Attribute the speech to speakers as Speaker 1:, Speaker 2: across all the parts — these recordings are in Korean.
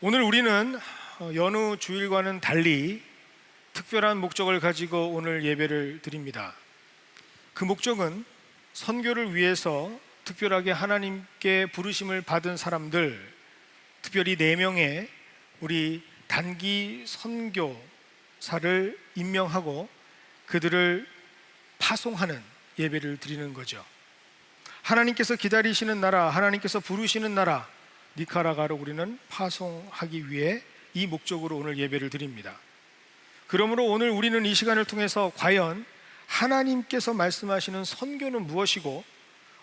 Speaker 1: 오늘 우리는 여느 주일과는 달리 특별한 목적을 가지고 오늘 예배를 드립니다. 그 목적은 선교를 위해서 특별하게 하나님께 부르심을 받은 사람들, 특별히 4명의 우리 단기 선교사를 임명하고 그들을 파송하는 예배를 드리는 거죠. 하나님께서 기다리시는 나라, 하나님께서 부르시는 나라 니카라과로 우리는 파송하기 위해 이 목적으로 오늘 예배를 드립니다. 그러므로 오늘 우리는 이 시간을 통해서 과연 하나님께서 말씀하시는 선교는 무엇이고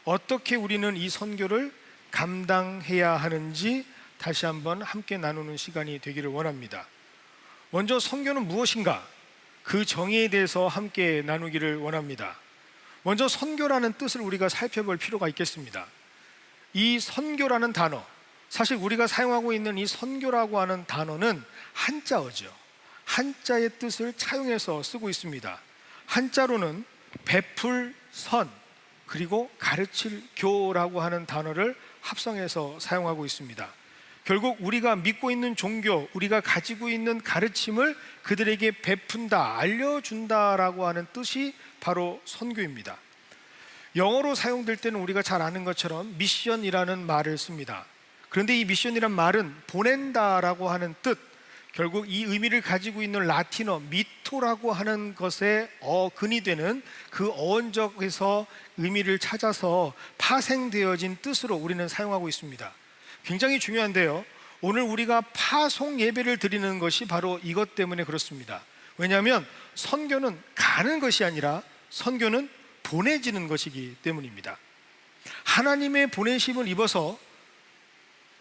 Speaker 1: 어떻게 우리는 이 선교를 감당해야 하는지 다시 한번 함께 나누는 시간이 되기를 원합니다. 먼저 선교는 무엇인가? 그 정의에 대해서 함께 나누기를 원합니다. 먼저 선교라는 뜻을 우리가 살펴볼 필요가 있겠습니다. 이 선교라는 단어, 사실 우리가 사용하고 있는 이 선교라고 하는 단어는 한자어죠. 한자의 뜻을 차용해서 쓰고 있습니다. 한자로는 베풀 선 그리고 가르칠 교라고 하는 단어를 합성해서 사용하고 있습니다. 결국 우리가 믿고 있는 종교, 우리가 가지고 있는 가르침을 그들에게 베푼다, 알려준다라고 하는 뜻이 바로 선교입니다. 영어로 사용될 때는 우리가 잘 아는 것처럼 미션이라는 말을 씁니다. 그런데 이 미션이란 말은 보낸다라고 하는 뜻, 결국 이 의미를 가지고 있는 라틴어 미토라고 하는 것에 근이 되는 그 어원적에서 의미를 찾아서 파생되어진 뜻으로 우리는 사용하고 있습니다. 굉장히 중요한데요, 오늘 우리가 파송 예배를 드리는 것이 바로 이것 때문에 그렇습니다. 왜냐하면 선교는 가는 것이 아니라 선교는 보내지는 것이기 때문입니다. 하나님의 보내심을 입어서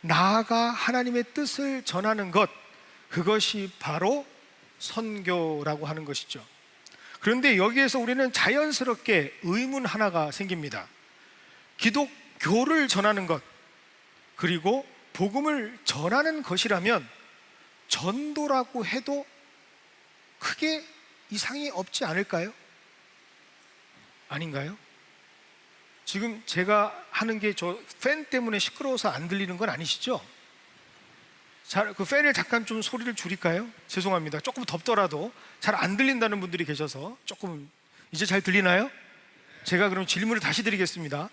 Speaker 1: 나아가 하나님의 뜻을 전하는 것, 그것이 바로 선교라고 하는 것이죠. 그런데 여기에서 우리는 자연스럽게 의문 하나가 생깁니다. 기독교를 전하는 것, 그리고 복음을 전하는 것이라면 전도라고 해도 크게 이상이 없지 않을까요? 아닌가요? 지금 제가 하는 게 저 팬 때문에 시끄러워서 안 들리는 건 아니시죠? 그 팬을 잠깐 좀 소리를 줄일까요? 죄송합니다. 조금 덥더라도 잘 안 들린다는 분들이 계셔서 조금. 이제 잘 들리나요? 제가 그럼 질문을 다시 드리겠습니다.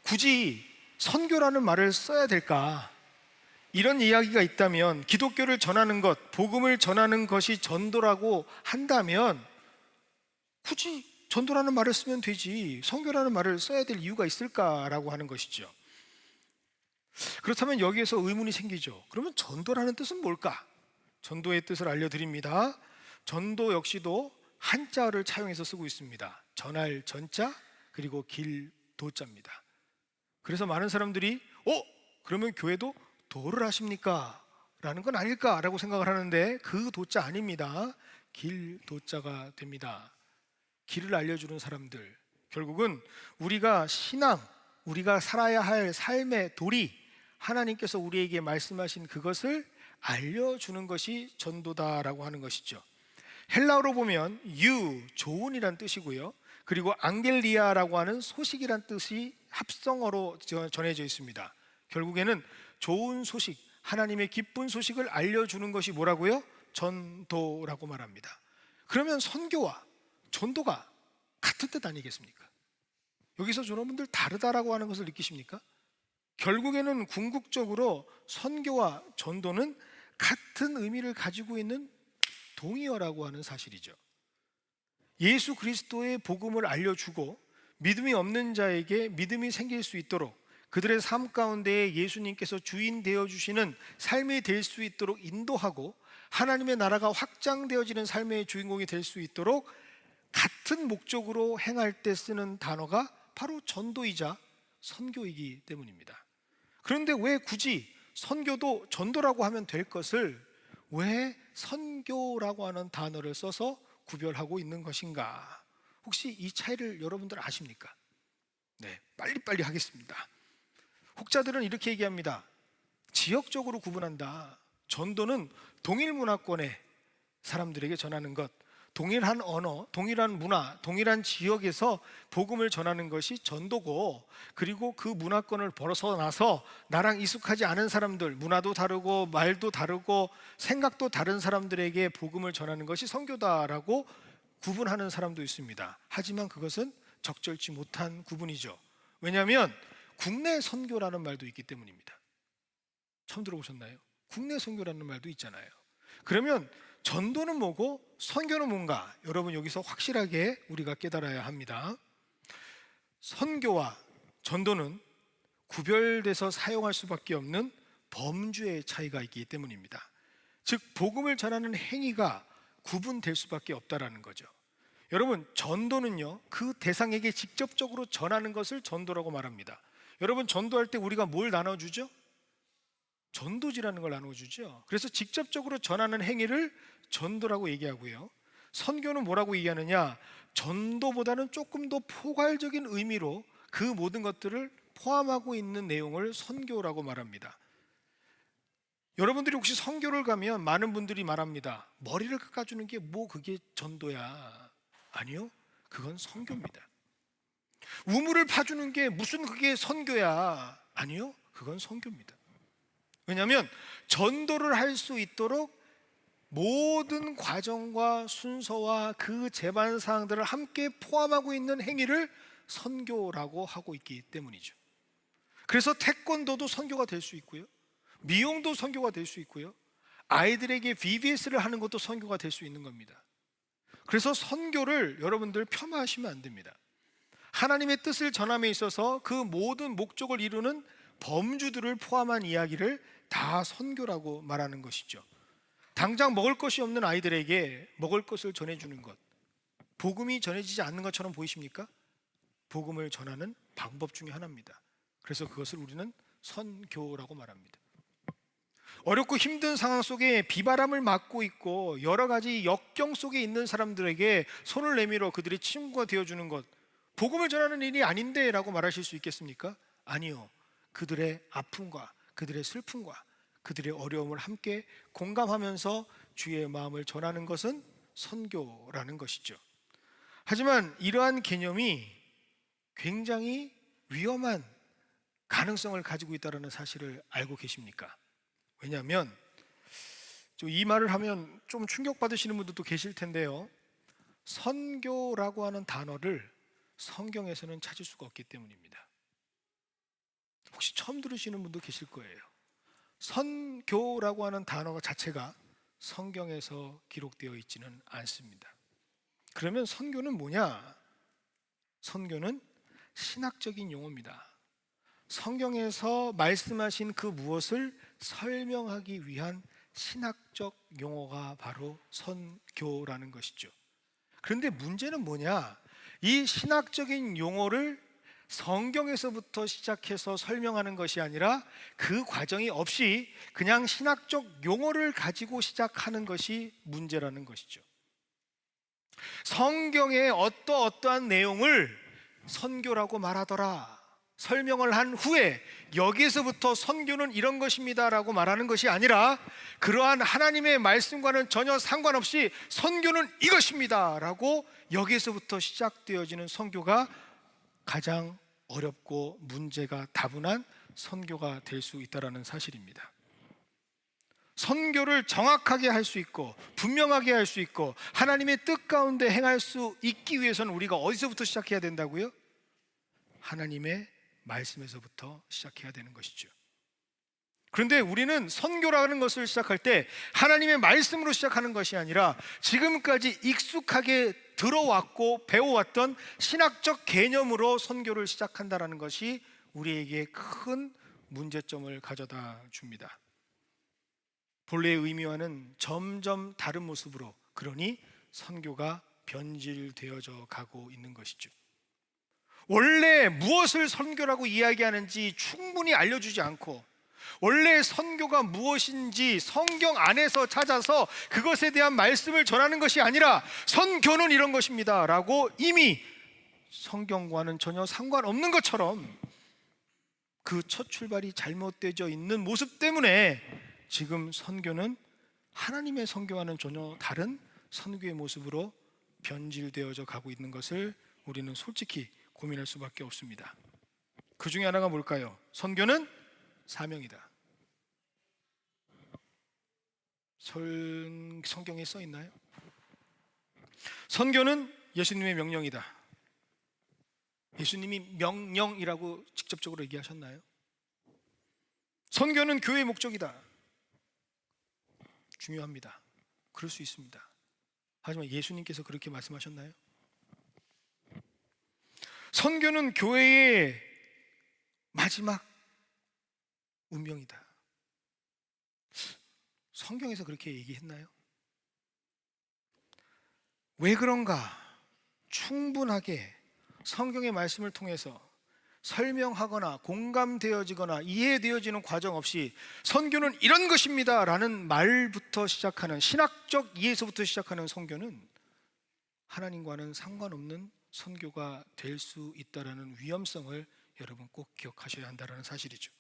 Speaker 1: 굳이 선교라는 말을 써야 될까? 이런 이야기가 있다면, 기독교를 전하는 것, 복음을 전하는 것이 전도라고 한다면 굳이 전도라는 말을 쓰면 되지 선교라는 말을 써야 될 이유가 있을까라고 하는 것이죠. 그렇다면 여기에서 의문이 생기죠. 그러면 전도라는 뜻은 뭘까? 전도의 뜻을 알려드립니다. 전도 역시도 한자를 차용해서 쓰고 있습니다. 전할 전자 그리고 길 도자입니다. 그래서 많은 사람들이 그러면 교회도 도를 하십니까? 라는 건 아닐까라고 생각을 하는데 그 도자 아닙니다. 길 도자가 됩니다. 길을 알려주는 사람들, 결국은 우리가 신앙, 우리가 살아야 할 삶의 도리, 하나님께서 우리에게 말씀하신 그것을 알려주는 것이 전도다라고 하는 것이죠. 헬라어로 보면 좋은이란 뜻이고요, 그리고 앙겔리아라고 하는 소식이란 뜻이 합성어로 전해져 있습니다. 결국에는 좋은 소식, 하나님의 기쁜 소식을 알려주는 것이 뭐라고요? 전도라고 말합니다. 그러면 선교와 전도가 같은 뜻 아니겠습니까? 여기서 여러분들 다르다라고 하는 것을 느끼십니까? 결국에는 궁극적으로 선교와 전도는 같은 의미를 가지고 있는 동의어라고 하는 사실이죠. 예수 그리스도의 복음을 알려주고 믿음이 없는 자에게 믿음이 생길 수 있도록, 그들의 삶 가운데 예수님께서 주인 되어주시는 삶이 될 수 있도록 인도하고 하나님의 나라가 확장되어지는 삶의 주인공이 될 수 있도록 같은 목적으로 행할 때 쓰는 단어가 바로 전도이자 선교이기 때문입니다. 그런데 왜 굳이 선교도 전도라고 하면 될 것을 왜 선교라고 하는 단어를 써서 구별하고 있는 것인가? 혹시 이 차이를 여러분들 아십니까? 네, 빨리빨리 하겠습니다. 혹자들은 이렇게 얘기합니다. 지역적으로 구분한다. 전도는 동일 문화권의 사람들에게 전하는 것, 동일한 언어, 동일한 문화, 동일한 지역에서 복음을 전하는 것이 전도고, 그리고 그 문화권을 벗어나서 나랑 익숙하지 않은 사람들, 문화도 다르고 말도 다르고 생각도 다른 사람들에게 복음을 전하는 것이 선교다라고 구분하는 사람도 있습니다. 하지만 그것은 적절치 못한 구분이죠. 왜냐하면 국내 선교라는 말도 있기 때문입니다. 처음 들어보셨나요? 국내 선교라는 말도 있잖아요. 그러면 전도는 뭐고 선교는 뭔가, 여러분 여기서 확실하게 우리가 깨달아야 합니다. 선교와 전도는 구별돼서 사용할 수밖에 없는 범주의 차이가 있기 때문입니다. 즉 복음을 전하는 행위가 구분될 수밖에 없다라는 거죠. 여러분, 전도는요, 그 대상에게 직접적으로 전하는 것을 전도라고 말합니다. 여러분, 전도할 때 우리가 뭘 나눠주죠? 전도지라는 걸 나눠주죠. 그래서 직접적으로 전하는 행위를 전도라고 얘기하고요, 선교는 뭐라고 얘기하느냐? 전도보다는 조금 더 포괄적인 의미로 그 모든 것들을 포함하고 있는 내용을 선교라고 말합니다. 여러분들이 혹시 선교를 가면 많은 분들이 말합니다. 머리를 깎아주는 게 뭐 그게 전도야? 아니요, 그건 선교입니다. 우물을 파주는 게 무슨 그게 선교야? 아니요, 그건 선교입니다. 왜냐하면 전도를 할 수 있도록 모든 과정과 순서와 그 제반 사항들을 함께 포함하고 있는 행위를 선교라고 하고 있기 때문이죠. 그래서 태권도도 선교가 될 수 있고요, 미용도 선교가 될 수 있고요, 아이들에게 VBS를 하는 것도 선교가 될 수 있는 겁니다. 그래서 선교를 여러분들 폄하하시면 안 됩니다. 하나님의 뜻을 전함에 있어서 그 모든 목적을 이루는 범주들을 포함한 이야기를 다 선교라고 말하는 것이죠. 당장 먹을 것이 없는 아이들에게 먹을 것을 전해주는 것, 복음이 전해지지 않는 것처럼 보이십니까? 복음을 전하는 방법 중에 하나입니다. 그래서 그것을 우리는 선교라고 말합니다. 어렵고 힘든 상황 속에 비바람을 맞고 있고 여러 가지 역경 속에 있는 사람들에게 손을 내밀어 그들의 친구가 되어주는 것, 복음을 전하는 일이 아닌데 라고 말하실 수 있겠습니까? 아니요, 그들의 아픔과 그들의 슬픔과 그들의 어려움을 함께 공감하면서 주의 마음을 전하는 것은 선교라는 것이죠. 하지만 이러한 개념이 굉장히 위험한 가능성을 가지고 있다는 사실을 알고 계십니까? 왜냐하면 이 말을 하면 좀 충격받으시는 분들도 계실 텐데요, 선교라고 하는 단어를 성경에서는 찾을 수가 없기 때문입니다. 혹시 처음 들으시는 분도 계실 거예요. 선교라고 하는 단어 자체가 성경에서 기록되어 있지는 않습니다. 그러면 선교는 뭐냐? 선교는 신학적인 용어입니다. 성경에서 말씀하신 그 무엇을 설명하기 위한 신학적 용어가 바로 선교라는 것이죠. 그런데 문제는 뭐냐? 이 신학적인 용어를 성경에서부터 시작해서 설명하는 것이 아니라 그 과정이 없이 그냥 신학적 용어를 가지고 시작하는 것이 문제라는 것이죠. 성경의 어떠한 내용을 선교라고 말하더라 설명을 한 후에 여기에서부터 선교는 이런 것입니다 라고 말하는 것이 아니라 그러한 하나님의 말씀과는 전혀 상관없이 선교는 이것입니다 라고 여기에서부터 시작되어지는 선교가 가장 어렵고 문제가 다분한 선교가 될 수 있다는 사실입니다. 선교를 정확하게 할 수 있고 분명하게 할 수 있고 하나님의 뜻 가운데 행할 수 있기 위해서는 우리가 어디서부터 시작해야 된다고요? 하나님의 말씀에서부터 시작해야 되는 것이죠. 그런데 우리는 선교라는 것을 시작할 때 하나님의 말씀으로 시작하는 것이 아니라 지금까지 익숙하게 들어왔고 배워왔던 신학적 개념으로 선교를 시작한다는 것이 우리에게 큰 문제점을 가져다 줍니다. 본래의 의미와는 점점 다른 모습으로, 그러니 선교가 변질되어져 가고 있는 것이죠. 원래 무엇을 선교라고 이야기하는지 충분히 알려주지 않고 원래 선교가 무엇인지 성경 안에서 찾아서 그것에 대한 말씀을 전하는 것이 아니라 선교는 이런 것입니다 라고 이미 성경과는 전혀 상관없는 것처럼 그 첫 출발이 잘못되어 있는 모습 때문에 지금 선교는 하나님의 선교와는 전혀 다른 선교의 모습으로 변질되어져 가고 있는 것을 우리는 솔직히 고민할 수밖에 없습니다. 그 중에 하나가 뭘까요? 선교는 사명이다. 성경에 써 있나요? 선교는 예수님의 명령이다. 예수님이 명령이라고 직접적으로 얘기하셨나요? 선교는 교회의 목적이다. 중요합니다. 그럴 수 있습니다. 하지만 예수님께서 그렇게 말씀하셨나요? 선교는 교회의 마지막 운명이다. 성경에서 그렇게 얘기했나요? 왜 그런가? 충분하게 성경의 말씀을 통해서 설명하거나 공감되어지거나 이해되어지는 과정 없이 선교는 이런 것입니다 라는 말부터 시작하는, 신학적 이해에서부터 시작하는 선교는 하나님과는 상관없는 선교가 될 수 있다는 위험성을 여러분 꼭 기억하셔야 한다는 사실이죠.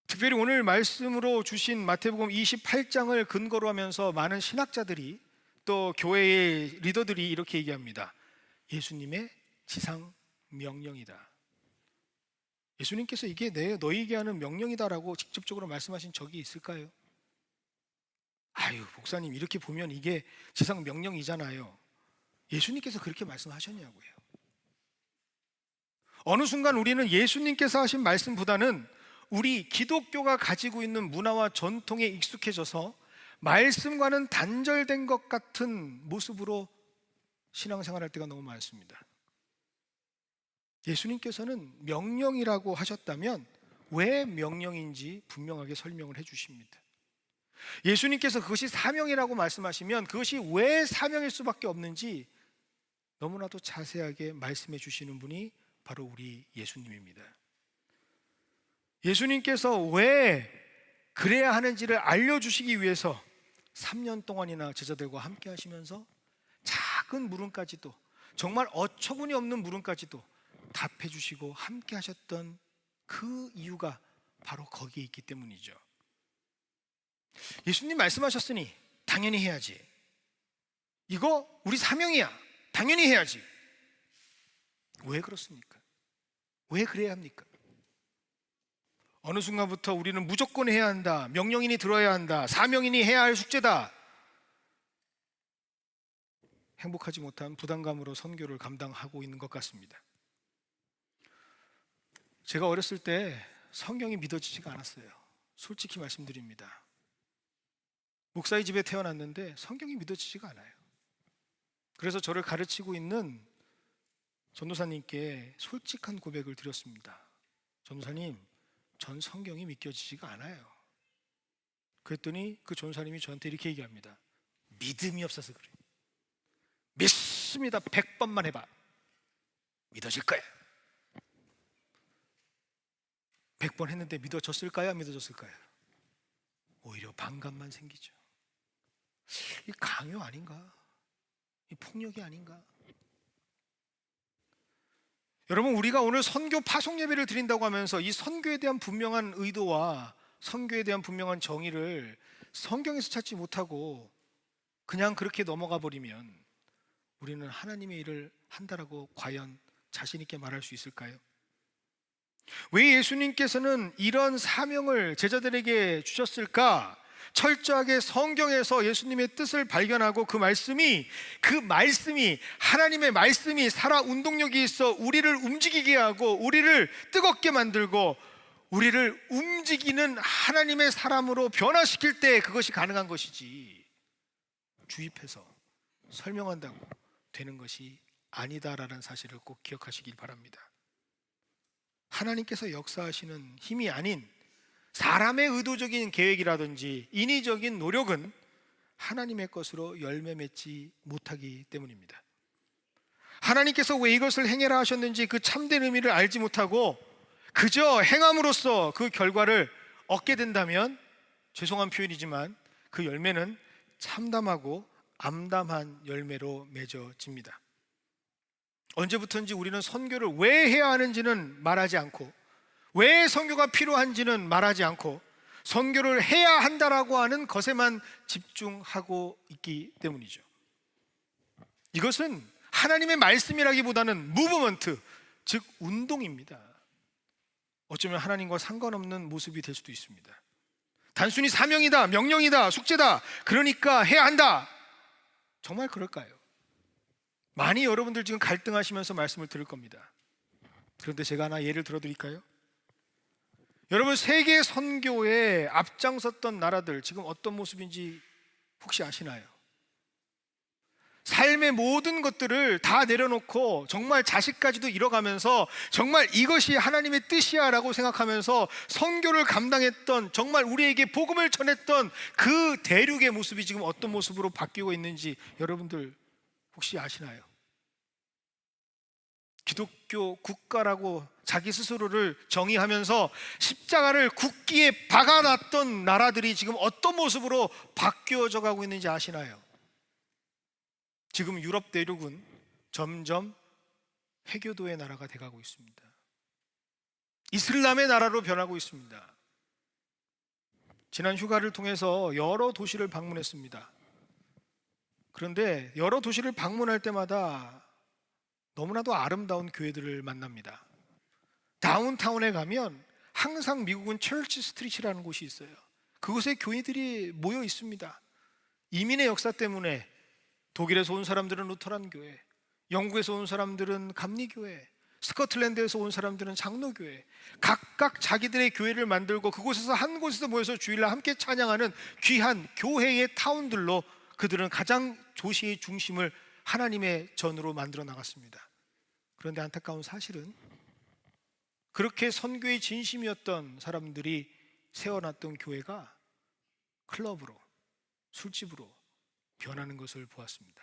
Speaker 1: 특별히 오늘 말씀으로 주신 마태복음 28장을 근거로 하면서 많은 신학자들이 또 교회의 리더들이 이렇게 얘기합니다. 예수님의 지상 명령이다. 예수님께서 이게 너희에게 하는 명령이다라고 직접적으로 말씀하신 적이 있을까요? 아유, 목사님, 이렇게 보면 이게 지상 명령이잖아요. 예수님께서 그렇게 말씀하셨냐고요. 어느 순간 우리는 예수님께서 하신 말씀보다는 우리 기독교가 가지고 있는 문화와 전통에 익숙해져서 말씀과는 단절된 것 같은 모습으로 신앙생활할 때가 너무 많습니다. 예수님께서는 명령이라고 하셨다면 왜 명령인지 분명하게 설명을 해 주십니다. 예수님께서 그것이 사명이라고 말씀하시면 그것이 왜 사명일 수밖에 없는지 너무나도 자세하게 말씀해 주시는 분이 바로 우리 예수님입니다. 예수님께서 왜 그래야 하는지를 알려주시기 위해서 3년 동안이나 제자들과 함께 하시면서 작은 물음까지도, 정말 어처구니 없는 물음까지도 답해 주시고 함께 하셨던 그 이유가 바로 거기에 있기 때문이죠. 예수님 말씀하셨으니 당연히 해야지. 이거 우리 사명이야. 당연히 해야지. 왜 그렇습니까? 왜 그래야 합니까? 어느 순간부터 우리는 무조건 해야 한다, 명령인이 들어야 한다, 사명인이 해야 할 숙제다, 행복하지 못한 부담감으로 선교를 감당하고 있는 것 같습니다. 제가 어렸을 때 성경이 믿어지지가 않았어요. 솔직히 말씀드립니다. 목사의 집에 태어났는데 성경이 믿어지지가 않아요. 그래서 저를 가르치고 있는 전도사님께 솔직한 고백을 드렸습니다. 전도사님, 전 성경이 믿겨지지가 않아요. 그랬더니 그 전도사님이 저한테 이렇게 얘기합니다. 믿음이 없어서 그래요. 믿습니다. 100번만 해봐. 믿어질 거야. 100번 했는데 믿어졌을까요? 안 믿어졌을까요? 오히려 반감만 생기죠. 이 강요 아닌가? 이 폭력이 아닌가? 여러분, 우리가 오늘 선교 파송 예배를 드린다고 하면서 이 선교에 대한 분명한 의도와 선교에 대한 분명한 정의를 성경에서 찾지 못하고 그냥 그렇게 넘어가 버리면 우리는 하나님의 일을 한다라고 과연 자신 있게 말할 수 있을까요? 왜 예수님께서는 이런 사명을 제자들에게 주셨을까? 철저하게 성경에서 예수님의 뜻을 발견하고 그 말씀이 하나님의 말씀이 살아 운동력이 있어 우리를 움직이게 하고 우리를 뜨겁게 만들고 우리를 움직이는 하나님의 사람으로 변화시킬 때 그것이 가능한 것이지, 주입해서 설명한다고 되는 것이 아니다라는 사실을 꼭 기억하시길 바랍니다. 하나님께서 역사하시는 힘이 아닌 사람의 의도적인 계획이라든지 인위적인 노력은 하나님의 것으로 열매 맺지 못하기 때문입니다. 하나님께서 왜 이것을 행해라 하셨는지 그 참된 의미를 알지 못하고 그저 행함으로써 그 결과를 얻게 된다면, 죄송한 표현이지만 그 열매는 참담하고 암담한 열매로 맺어집니다. 언제부턴지 우리는 선교를 왜 해야 하는지는 말하지 않고, 왜 선교가 필요한지는 말하지 않고 선교를 해야 한다라고 하는 것에만 집중하고 있기 때문이죠. 이것은 하나님의 말씀이라기보다는 무브먼트, 즉 운동입니다. 어쩌면 하나님과 상관없는 모습이 될 수도 있습니다. 단순히 사명이다, 명령이다, 숙제다, 그러니까 해야 한다, 정말 그럴까요? 많이 여러분들 지금 갈등하시면서 말씀을 들을 겁니다. 그런데 제가 하나 예를 들어드릴까요? 여러분, 세계 선교에 앞장섰던 나라들 지금 어떤 모습인지 혹시 아시나요? 삶의 모든 것들을 다 내려놓고 정말 자식까지도 잃어가면서 정말 이것이 하나님의 뜻이야 라고 생각하면서 선교를 감당했던, 정말 우리에게 복음을 전했던 그 대륙의 모습이 지금 어떤 모습으로 바뀌고 있는지 여러분들 혹시 아시나요? 기독교 국가라고 자기 스스로를 정의하면서 십자가를 굳기에 박아놨던 나라들이 지금 어떤 모습으로 바뀌어져 가고 있는지 아시나요? 지금 유럽 대륙은 점점 해교도의 나라가 돼가고 있습니다. 이슬람의 나라로 변하고 있습니다. 지난 휴가를 통해서 여러 도시를 방문했습니다. 그런데 여러 도시를 방문할 때마다 너무나도 아름다운 교회들을 만납니다. 다운타운에 가면 항상 미국은 철치 스트리트라는 곳이 있어요. 그곳에 교회들이 모여 있습니다. 이민의 역사 때문에 독일에서 온 사람들은 루터란 교회, 영국에서 온 사람들은 감리교회, 스코틀랜드에서 온 사람들은 장로교회, 각각 자기들의 교회를 만들고 그곳에서 한 곳에서 모여서 주일날 함께 찬양하는 귀한 교회의 타운들로 그들은 가장 도시의 중심을 하나님의 전으로 만들어 나갔습니다. 그런데 안타까운 사실은 그렇게 선교의 진심이었던 사람들이 세워놨던 교회가 클럽으로, 술집으로 변하는 것을 보았습니다.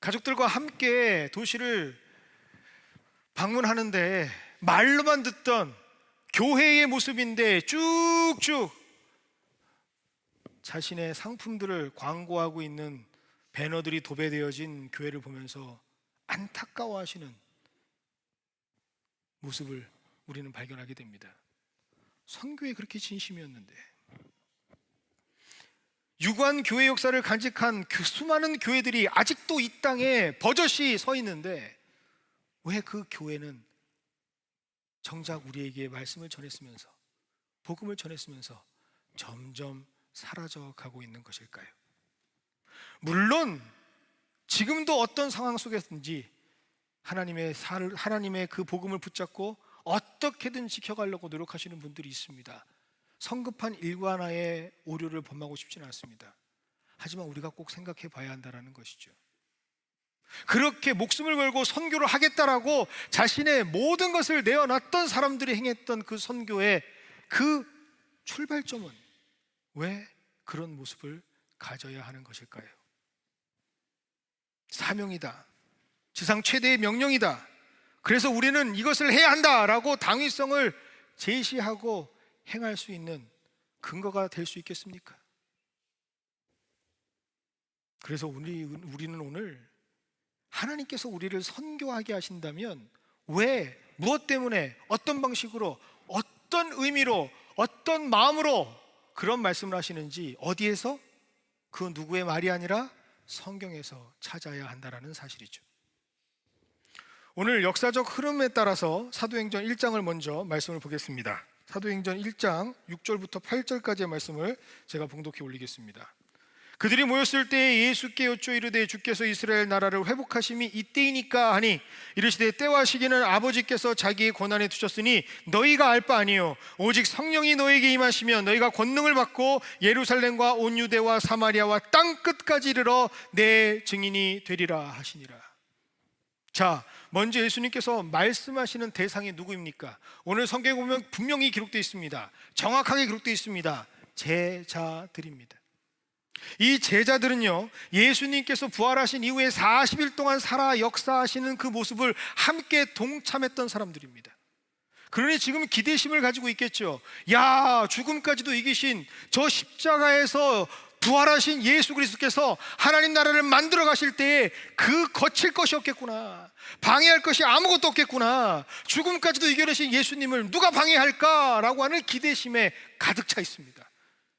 Speaker 1: 가족들과 함께 도시를 방문하는데 말로만 듣던 교회의 모습인데 쭉쭉 자신의 상품들을 광고하고 있는 배너들이 도배되어진 교회를 보면서 안타까워하시는 모습을 우리는 발견하게 됩니다. 선교에 그렇게 진심이었는데, 유구한 교회 역사를 간직한 그 수많은 교회들이 아직도 이 땅에 버젓이 서 있는데 왜 그 교회는 정작 우리에게 말씀을 전했으면서, 복음을 전했으면서 점점 사라져가고 있는 것일까요? 물론 지금도 어떤 상황 속에서든지 하나님의 그 복음을 붙잡고 어떻게든 지켜가려고 노력하시는 분들이 있습니다. 성급한 일관화의 오류를 범하고 싶지는 않습니다. 하지만 우리가 꼭 생각해 봐야 한다는 것이죠. 그렇게 목숨을 걸고 선교를 하겠다라고 자신의 모든 것을 내어놨던 사람들이 행했던 그 선교의 그 출발점은 왜 그런 모습을 가져야 하는 것일까요? 사명이다, 지상 최대의 명령이다, 그래서 우리는 이것을 해야 한다라고 당위성을 제시하고 행할 수 있는 근거가 될 수 있겠습니까? 그래서 우리는 오늘 하나님께서 우리를 선교하게 하신다면 왜, 무엇 때문에, 어떤 방식으로, 어떤 의미로, 어떤 마음으로 그런 말씀을 하시는지, 어디에서? 그 누구의 말이 아니라 성경에서 찾아야 한다는 사실이죠. 오늘 역사적 흐름에 따라서 사도행전 1장을 먼저 말씀을 보겠습니다. 사도행전 1장 6절부터 8절까지의 말씀을 제가 봉독해 올리겠습니다. 그들이 모였을 때에 예수께 여쭈어 이르되 주께서 이스라엘 나라를 회복하심이 이때이니까 하니 이르시되 때와 시기는 아버지께서 자기의 권한에 두셨으니 너희가 알 바 아니요 오직 성령이 너에게 임하시면 너희가 권능을 받고 예루살렘과 온 유대와 사마리아와 땅 끝까지 이르러 내 증인이 되리라 하시니라. 자, 먼저 예수님께서 말씀하시는 대상이 누구입니까? 오늘 성경에 보면 분명히 기록되어 있습니다. 정확하게 기록되어 있습니다. 제자들입니다. 이 제자들은요, 예수님께서 부활하신 이후에 40일 동안 살아 역사하시는 그 모습을 함께 동참했던 사람들입니다. 그러니 지금 기대심을 가지고 있겠죠. 야, 죽음까지도 이기신 저 십자가에서 부활하신 예수 그리스도께서 하나님 나라를 만들어 가실 때에 그 거칠 것이 없겠구나, 방해할 것이 아무것도 없겠구나, 죽음까지도 이겨내신 예수님을 누가 방해할까라고 하는 기대심에 가득 차 있습니다.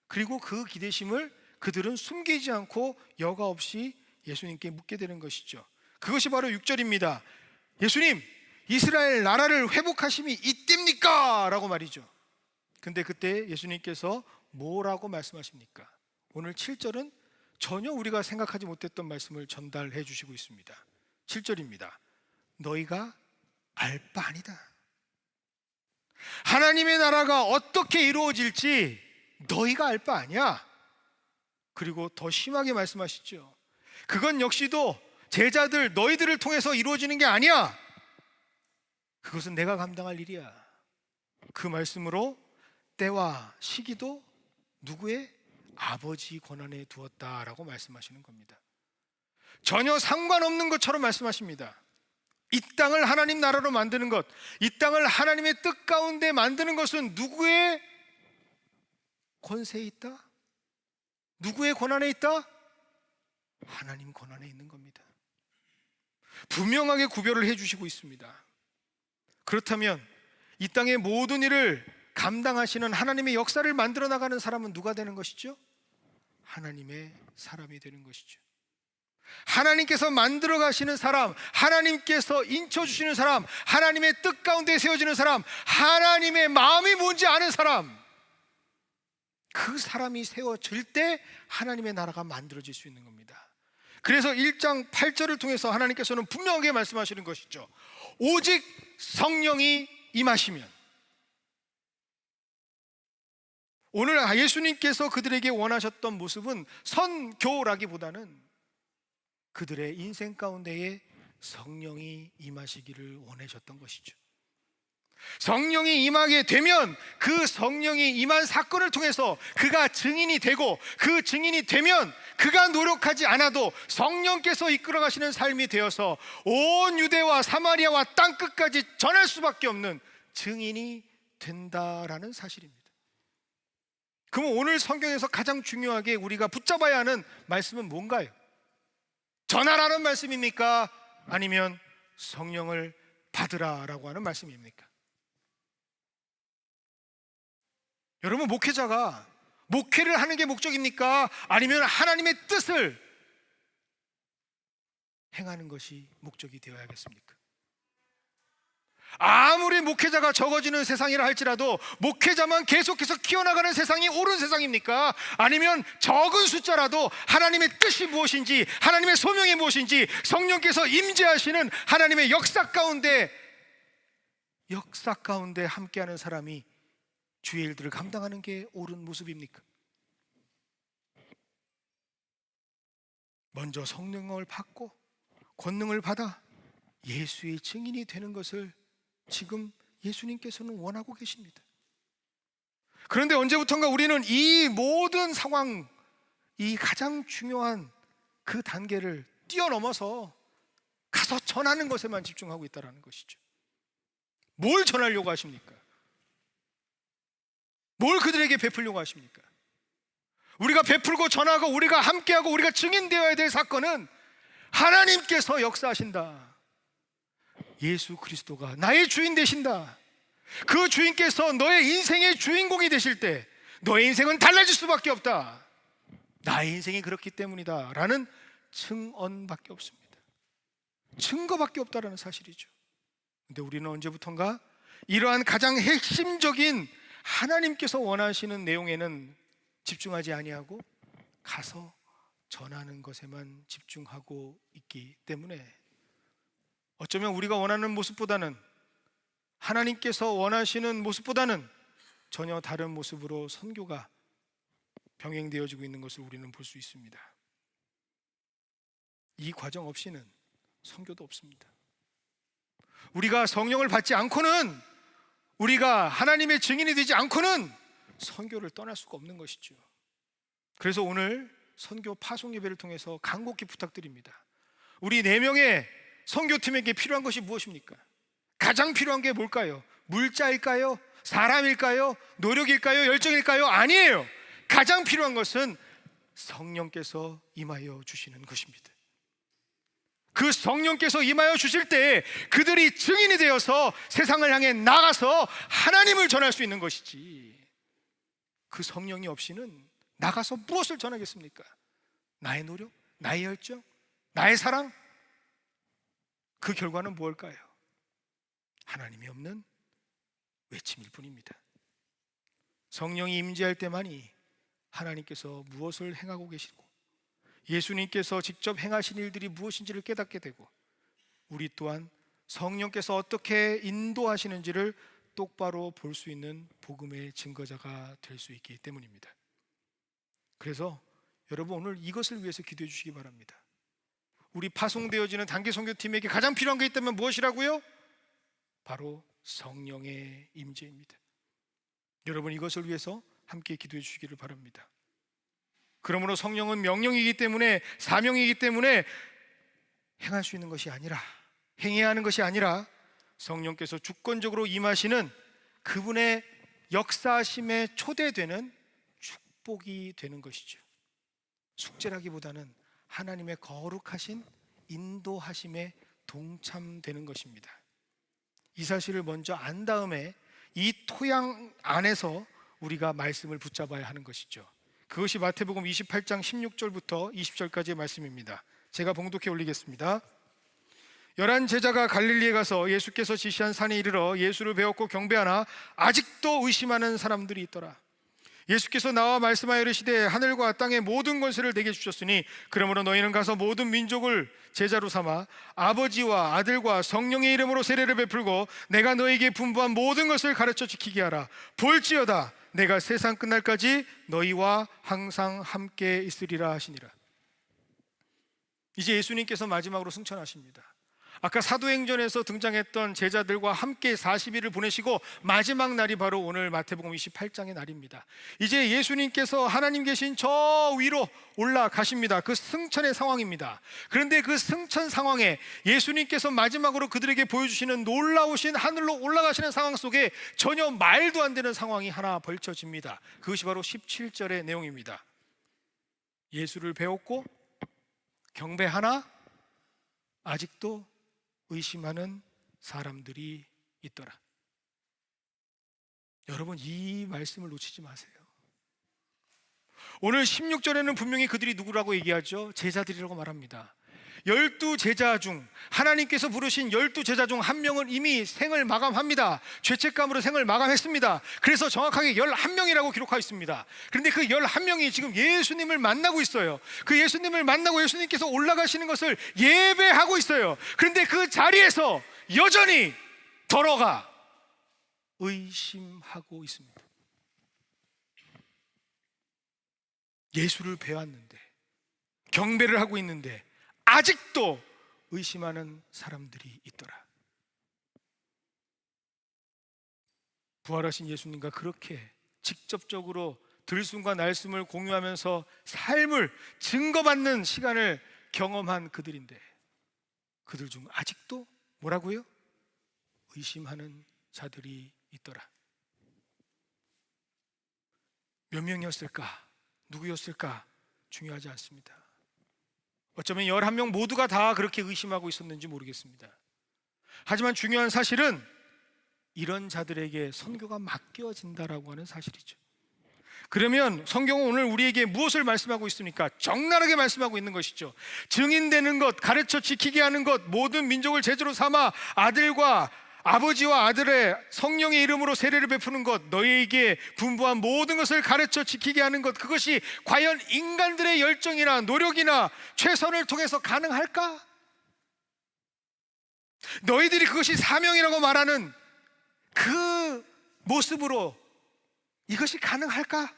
Speaker 1: 그리고 그 기대심을 그들은 숨기지 않고 여과 없이 예수님께 묻게 되는 것이죠. 그것이 바로 6절입니다. 예수님, 이스라엘 나라를 회복하심이 이때입니까? 라고 말이죠. 근데 그때 예수님께서 뭐라고 말씀하십니까? 오늘 7절은 전혀 우리가 생각하지 못했던 말씀을 전달해 주시고 있습니다. 7절입니다. 너희가 알 바 아니다. 하나님의 나라가 어떻게 이루어질지 너희가 알 바 아니야. 그리고 더 심하게 말씀하시죠. 그건 역시도 제자들 너희들을 통해서 이루어지는 게 아니야. 그것은 내가 감당할 일이야. 그 말씀으로 때와 시기도 누구의? 아버지 권한에 두었다라고 말씀하시는 겁니다. 전혀 상관없는 것처럼 말씀하십니다. 이 땅을 하나님 나라로 만드는 것, 이 땅을 하나님의 뜻 가운데 만드는 것은 누구의 권세에 있다? 누구의 권한에 있다? 하나님 권한에 있는 겁니다. 분명하게 구별을 해주시고 있습니다. 그렇다면 이 땅의 모든 일을 감당하시는 하나님의 역사를 만들어 나가는 사람은 누가 되는 것이죠? 하나님의 사람이 되는 것이죠. 하나님께서 만들어 가시는 사람, 하나님께서 인쳐주시는 사람, 하나님의 뜻 가운데 세워지는 사람, 하나님의 마음이 뭔지 아는 사람, 그 사람이 세워질 때 하나님의 나라가 만들어질 수 있는 겁니다. 그래서 1장 8절을 통해서 하나님께서는 분명하게 말씀하시는 것이죠. 오직 성령이 임하시면. 오늘 예수님께서 그들에게 원하셨던 모습은 선교라기보다는 그들의 인생 가운데에 성령이 임하시기를 원하셨던 것이죠. 성령이 임하게 되면 그 성령이 임한 사건을 통해서 그가 증인이 되고, 그 증인이 되면 그가 노력하지 않아도 성령께서 이끌어 가시는 삶이 되어서 온 유대와 사마리아와 땅끝까지 전할 수밖에 없는 증인이 된다라는 사실입니다. 그럼 오늘 성경에서 가장 중요하게 우리가 붙잡아야 하는 말씀은 뭔가요? 전하라는 말씀입니까? 아니면 성령을 받으라라고 하는 말씀입니까? 여러분, 목회자가 목회를 하는 게 목적입니까? 아니면 하나님의 뜻을 행하는 것이 목적이 되어야겠습니까? 아무리 목회자가 적어지는 세상이라 할지라도 목회자만 계속해서 키워나가는 세상이 옳은 세상입니까? 아니면 적은 숫자라도 하나님의 뜻이 무엇인지, 하나님의 소명이 무엇인지, 성령께서 임재하시는 하나님의 역사 가운데 함께하는 사람이 주의 일들을 감당하는 게 옳은 모습입니까? 먼저 성령을 받고 권능을 받아 예수의 증인이 되는 것을 지금 예수님께서는 원하고 계십니다. 그런데 언제부턴가 우리는 이 모든 상황, 이 가장 중요한 그 단계를 뛰어넘어서 가서 전하는 것에만 집중하고 있다는 것이죠. 뭘 전하려고 하십니까? 뭘 그들에게 베풀려고 하십니까? 우리가 베풀고 전하고 우리가 함께하고 우리가 증인되어야 될 사건은 하나님께서 역사하신다. 예수 그리스도가 나의 주인 되신다. 그 주인께서 너의 인생의 주인공이 되실 때 너의 인생은 달라질 수밖에 없다. 나의 인생이 그렇기 때문이다 라는 증언밖에 없습니다. 증거밖에 없다라는 사실이죠. 근데 우리는 언제부턴가 이러한 가장 핵심적인 하나님께서 원하시는 내용에는 집중하지 아니하고 가서 전하는 것에만 집중하고 있기 때문에 어쩌면 우리가 원하는 모습보다는, 하나님께서 원하시는 모습보다는 전혀 다른 모습으로 선교가 병행되어지고 있는 것을 우리는 볼 수 있습니다. 이 과정 없이는 선교도 없습니다. 우리가 성령을 받지 않고는, 우리가 하나님의 증인이 되지 않고는 선교를 떠날 수가 없는 것이죠. 그래서 오늘 선교 파송 예배를 통해서 간곡히 부탁드립니다. 우리 4명의 선교팀에게 필요한 것이 무엇입니까? 가장 필요한 게 뭘까요? 물자일까요? 사람일까요? 노력일까요? 열정일까요? 아니에요. 가장 필요한 것은 성령께서 임하여 주시는 것입니다. 그 성령께서 임하여 주실 때 그들이 증인이 되어서 세상을 향해 나가서 하나님을 전할 수 있는 것이지, 그 성령이 없이는 나가서 무엇을 전하겠습니까? 나의 노력? 나의 열정? 나의 사랑? 그 결과는 무엇일까요? 하나님이 없는 외침일 뿐입니다. 성령이 임재할 때만이 하나님께서 무엇을 행하고 계시고 예수님께서 직접 행하신 일들이 무엇인지를 깨닫게 되고 우리 또한 성령께서 어떻게 인도하시는지를 똑바로 볼 수 있는 복음의 증거자가 될 수 있기 때문입니다. 그래서 여러분 오늘 이것을 위해서 기도해 주시기 바랍니다. 우리 파송되어지는 단기 선교팀에게 가장 필요한 게 있다면 무엇이라고요? 바로 성령의 임재입니다. 여러분 이것을 위해서 함께 기도해 주시기를 바랍니다. 그러므로 성령은 명령이기 때문에, 사명이기 때문에 행할 수 있는 것이 아니라, 행해야 하는 것이 아니라 성령께서 주권적으로 임하시는 그분의 역사심에 초대되는 축복이 되는 것이죠. 숙제라기보다는 하나님의 거룩하신 인도하심에 동참되는 것입니다. 이 사실을 먼저 안 다음에 이 토양 안에서 우리가 말씀을 붙잡아야 하는 것이죠. 그것이 마태복음 28장 16절부터 20절까지의 말씀입니다. 제가 봉독해 올리겠습니다. 11 제자가 갈릴리에 가서 예수께서 지시한 산에 이르러 예수를 배웠고 경배하나 아직도 의심하는 사람들이 있더라. 예수께서 나와 말씀하여 이르시되 하늘과 땅의 모든 권세를 내게 주셨으니 그러므로 너희는 가서 모든 민족을 제자로 삼아 아버지와 아들과 성령의 이름으로 세례를 베풀고 내가 너희에게 분부한 모든 것을 가르쳐 지키게 하라. 볼지어다 내가 세상 끝날까지 너희와 항상 함께 있으리라 하시니라. 이제 예수님께서 마지막으로 승천하십니다. 아까 사도행전에서 등장했던 제자들과 함께 40일을 보내시고 마지막 날이 바로 오늘 마태복음 28장의 날입니다. 이제 예수님께서 하나님 계신 저 위로 올라가십니다. 그 승천의 상황입니다. 그런데 그 승천 상황에 예수님께서 마지막으로 그들에게 보여주시는 놀라우신 하늘로 올라가시는 상황 속에 전혀 말도 안 되는 상황이 하나 벌쳐집니다. 그것이 바로 17절의 내용입니다. 예수를 배웠고 경배하나 아직도 의심하는 사람들이 있더라. 여러분 이 말씀을 놓치지 마세요. 오늘 16절에는 분명히 그들이 누구라고 얘기하죠? 제자들이라고 말합니다. 12 제자 중 하나님께서 부르신 12 제자 중 한 명은 이미 생을 마감합니다. 죄책감으로 생을 마감했습니다. 그래서 정확하게 11명이라고 기록하고 있습니다. 그런데 그 11명이 지금 예수님을 만나고 있어요. 그 예수님을 만나고 예수님께서 올라가시는 것을 예배하고 있어요. 그런데 그 자리에서 여전히 더러가 의심하고 있습니다. 예수를 배웠는데 경배를 하고 있는데 아직도 의심하는 사람들이 있더라. 부활하신 예수님과 그렇게 직접적으로 들숨과 날숨을 공유하면서 삶을 증거받는 시간을 경험한 그들인데 그들 중 아직도 뭐라고요? 의심하는 자들이 있더라. 몇 명이었을까? 누구였을까? 중요하지 않습니다. 어쩌면 11명 모두가 다 그렇게 의심하고 있었는지 모르겠습니다. 하지만 중요한 사실은 이런 자들에게 선교가 맡겨진다라고 하는 사실이죠. 그러면 성경은 오늘 우리에게 무엇을 말씀하고 있습니까? 적나라하게 말씀하고 있는 것이죠. 증인되는 것, 가르쳐 지키게 하는 것, 모든 민족을 제자로 삼아 아들과 아버지와 아들의 성령의 이름으로 세례를 베푸는 것, 너희에게 분부한 모든 것을 가르쳐 지키게 하는 것, 그것이 과연 인간들의 열정이나 노력이나 최선을 통해서 가능할까? 너희들이 그것이 사명이라고 말하는 그 모습으로 이것이 가능할까?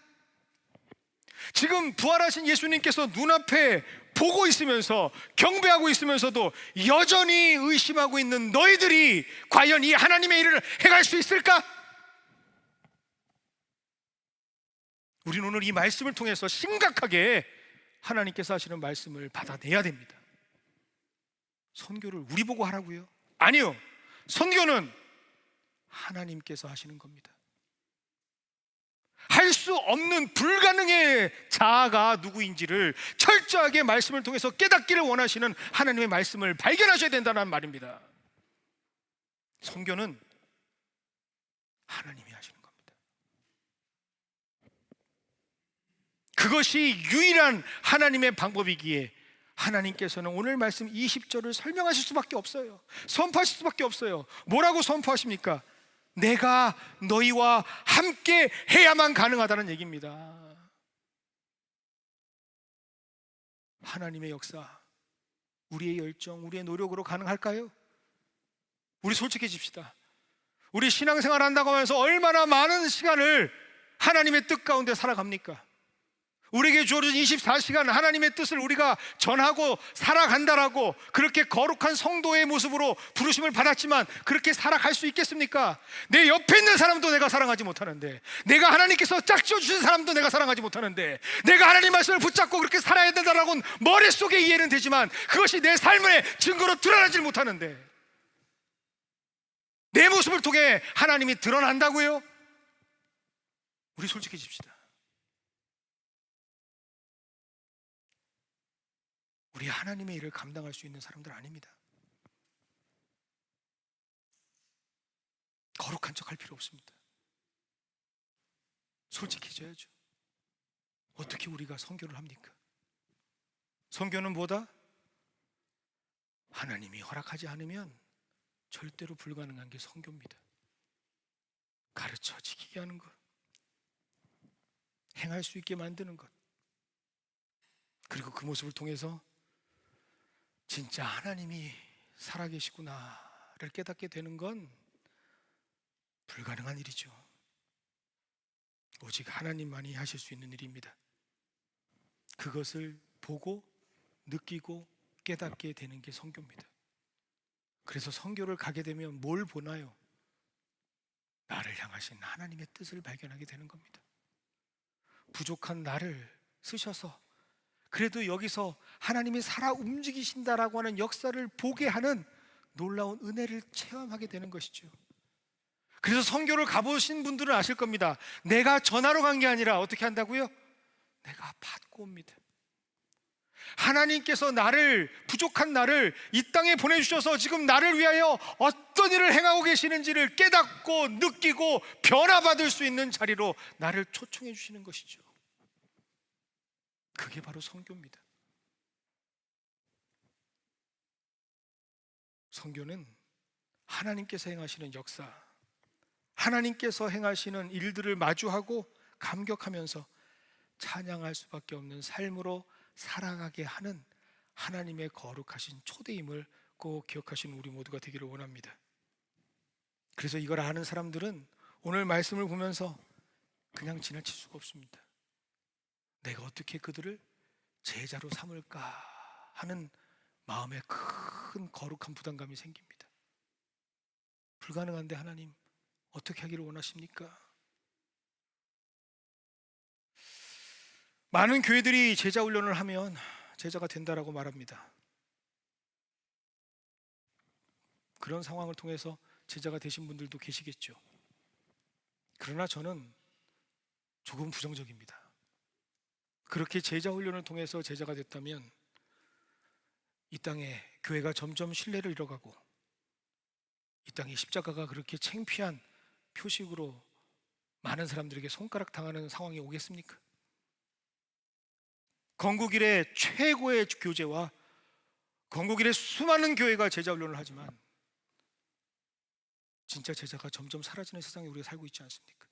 Speaker 1: 지금 부활하신 예수님께서 눈앞에 보고 있으면서 경배하고 있으면서도 여전히 의심하고 있는 너희들이 과연 이 하나님의 일을 해갈 수 있을까? 우리는 오늘 이 말씀을 통해서 심각하게 하나님께서 하시는 말씀을 받아내야 됩니다. 선교를 우리 보고 하라고요? 아니요. 선교는 하나님께서 하시는 겁니다. 할 수 없는 불가능의 자아가 누구인지를 철저하게 말씀을 통해서 깨닫기를 원하시는 하나님의 말씀을 발견하셔야 된다는 말입니다. 선교는 하나님이 하시는 겁니다. 그것이 유일한 하나님의 방법이기에 하나님께서는 오늘 말씀 20절을 설명하실 수밖에 없어요. 선포하실 수밖에 없어요. 뭐라고 선포하십니까? 내가 너희와 함께 해야만 가능하다는 얘기입니다. 하나님의 역사, 우리의 열정, 우리의 노력으로 가능할까요? 우리 솔직해집시다. 우리 신앙생활 한다고 하면서 얼마나 많은 시간을 하나님의 뜻 가운데 살아갑니까? 우리에게 주어진 24시간 하나님의 뜻을 우리가 전하고 살아간다라고 그렇게 거룩한 성도의 모습으로 부르심을 받았지만 그렇게 살아갈 수 있겠습니까? 내 옆에 있는 사람도 내가 사랑하지 못하는데, 내가 하나님께서 짝지어 주신 사람도 내가 사랑하지 못하는데, 내가 하나님 말씀을 붙잡고 그렇게 살아야 된다라고는 머릿속에 이해는 되지만 그것이 내 삶의 증거로 드러나질 못하는데, 내 모습을 통해 하나님이 드러난다고요? 우리 솔직해집시다. 우리 하나님의 일을 감당할 수 있는 사람들 아닙니다. 거룩한 척 할 필요 없습니다. 솔직해져야죠. 어떻게 우리가 선교를 합니까? 선교는 뭐다? 하나님이 허락하지 않으면 절대로 불가능한 게 선교입니다. 가르쳐 지키게 하는 것, 행할 수 있게 만드는 것, 그리고 그 모습을 통해서 진짜 하나님이 살아계시구나를 깨닫게 되는 건 불가능한 일이죠. 오직 하나님만이 하실 수 있는 일입니다. 그것을 보고 느끼고 깨닫게 되는 게 선교입니다. 그래서 선교를 가게 되면 뭘 보나요? 나를 향하신 하나님의 뜻을 발견하게 되는 겁니다. 부족한 나를 쓰셔서 그래도 여기서 하나님이 살아 움직이신다라고 하는 역사를 보게 하는 놀라운 은혜를 체험하게 되는 것이죠. 그래서 선교를 가보신 분들은 아실 겁니다. 내가 전하러 간 게 아니라 어떻게 한다고요? 내가 받고 옵니다. 하나님께서 나를, 부족한 나를 이 땅에 보내주셔서 지금 나를 위하여 어떤 일을 행하고 계시는지를 깨닫고 느끼고 변화받을 수 있는 자리로 나를 초청해 주시는 것이죠. 그게 바로 선교입니다. 선교는 하나님께서 행하시는 역사, 하나님께서 행하시는 일들을 마주하고 감격하면서 찬양할 수밖에 없는 삶으로 살아가게 하는 하나님의 거룩하신 초대임을 꼭 기억하시는 우리 모두가 되기를 원합니다. 그래서 이걸 아는 사람들은 오늘 말씀을 보면서 그냥 지나칠 수가 없습니다. 내가 어떻게 그들을 제자로 삼을까 하는 마음에 큰 거룩한 부담감이 생깁니다. 불가능한데 하나님 어떻게 하기를 원하십니까? 많은 교회들이 제자 훈련을 하면 제자가 된다라고 말합니다. 그런 상황을 통해서 제자가 되신 분들도 계시겠죠. 그러나 저는 조금 부정적입니다. 그렇게 제자 훈련을 통해서 제자가 됐다면 이 땅에 교회가 점점 신뢰를 잃어가고 이 땅에 십자가가 그렇게 창피한 표식으로 많은 사람들에게 손가락 당하는 상황이 오겠습니까? 건국 이래 최고의 교제와 건국 이래 수많은 교회가 제자 훈련을 하지만 진짜 제자가 점점 사라지는 세상에 우리가 살고 있지 않습니까?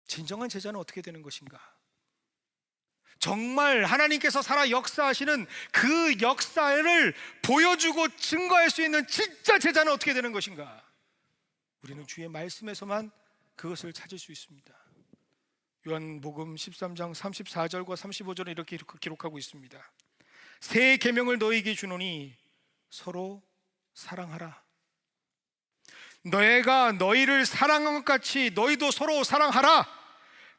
Speaker 1: 진정한 제자는 어떻게 되는 것인가? 정말 하나님께서 살아 역사하시는 그 역사를 보여주고 증거할 수 있는 진짜 제자는 어떻게 되는 것인가? 우리는 주의 말씀에서만 그것을 찾을 수 있습니다. 요한복음 13장 34절과 35절은 이렇게 기록하고 있습니다. 새 계명을 너희에게 주노니 서로 사랑하라. 너희가 너희를 사랑한 것 같이 너희도 서로 사랑하라.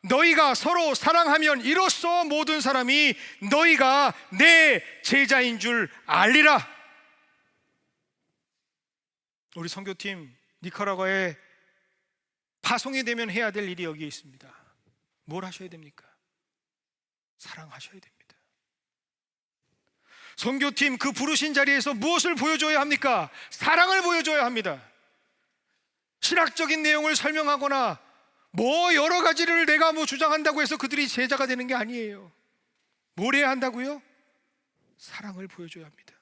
Speaker 1: 너희가 서로 사랑하면 이로써 모든 사람이 너희가 내 제자인 줄 알리라. 우리 선교팀 니카라과에 파송이 되면 해야 될 일이 여기에 있습니다. 뭘 하셔야 됩니까? 사랑하셔야 됩니다. 선교팀 그 부르신 자리에서 무엇을 보여줘야 합니까? 사랑을 보여줘야 합니다. 신학적인 내용을 설명하거나 뭐 여러 가지를 내가 주장한다고 해서 그들이 제자가 되는 게 아니에요. 뭘 해야 한다고요? 사랑을 보여줘야 합니다.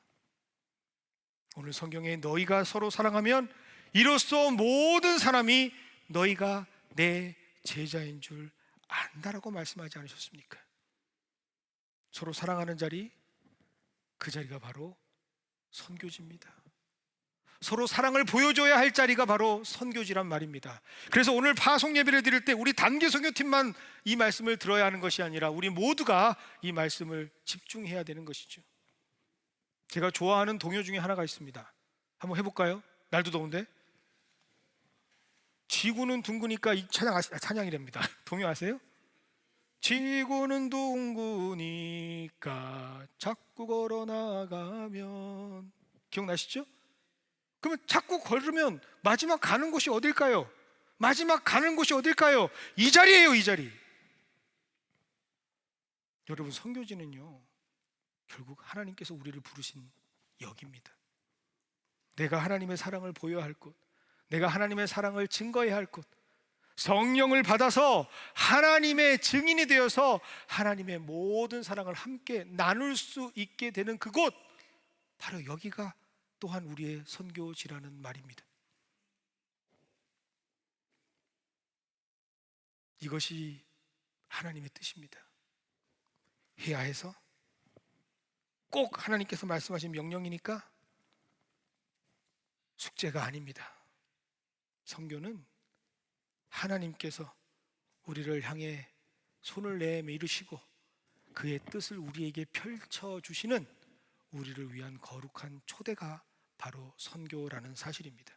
Speaker 1: 오늘 성경에 너희가 서로 사랑하면 이로써 모든 사람이 너희가 내 제자인 줄 안다라고 말씀하지 않으셨습니까? 서로 사랑하는 자리, 그 자리가 바로 선교지입니다. 서로 사랑을 보여줘야 할 자리가 바로 선교지란 말입니다. 그래서 오늘 파송 예배를 드릴 때 우리 단기 선교팀만 이 말씀을 들어야 하는 것이 아니라 우리 모두가 이 말씀을 집중해야 되는 것이죠. 제가 좋아하는 동요 중에 하나가 있습니다. 한번 해볼까요? 날도 더운데. 지구는 둥그니까 이 찬양이랍니다. 동요 아세요? 지구는 둥그니까 자꾸 걸어 나가면. 기억나시죠? 그러면 자꾸 걸으면 마지막 가는 곳이 어딜까요? 마지막 가는 곳이 어딜까요? 이 자리예요, 이 자리. 여러분, 선교지는요, 결국 하나님께서 우리를 부르신 역입니다. 내가 하나님의 사랑을 보여야 할 곳, 내가 하나님의 사랑을 증거해야 할 곳, 성령을 받아서 하나님의 증인이 되어서 하나님의 모든 사랑을 함께 나눌 수 있게 되는 그곳, 바로 여기가 또한 우리의 선교지라는 말입니다. 이것이 하나님의 뜻입니다. 해야 해서 꼭 하나님께서 말씀하신 명령이니까 숙제가 아닙니다. 선교는 하나님께서 우리를 향해 손을 내밀으시고 그의 뜻을 우리에게 펼쳐주시는 우리를 위한 거룩한 초대가 바로 선교라는 사실입니다.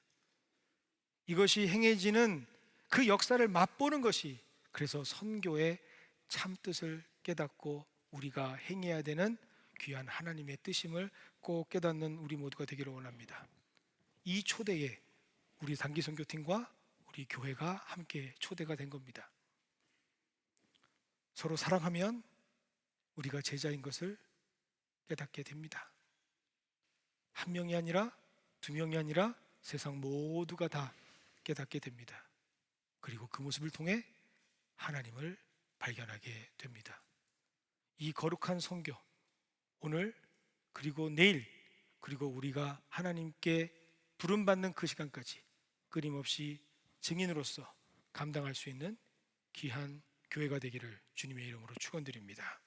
Speaker 1: 이것이 행해지는 그 역사를 맛보는 것이 그래서 선교의 참뜻을 깨닫고 우리가 행해야 되는 귀한 하나님의 뜻임을 꼭 깨닫는 우리 모두가 되기를 원합니다. 이 초대에 우리 단기 선교팀과 우리 교회가 함께 초대가 된 겁니다. 서로 사랑하면 우리가 제자인 것을 깨닫게 됩니다. 한 명이 아니라 두 명이 아니라 세상 모두가 다 깨닫게 됩니다. 그리고 그 모습을 통해 하나님을 발견하게 됩니다. 이 거룩한 선교, 오늘 그리고 내일 그리고 우리가 하나님께 부름받는 그 시간까지 끊임없이 증인으로서 감당할 수 있는 귀한 교회가 되기를 주님의 이름으로 축원드립니다.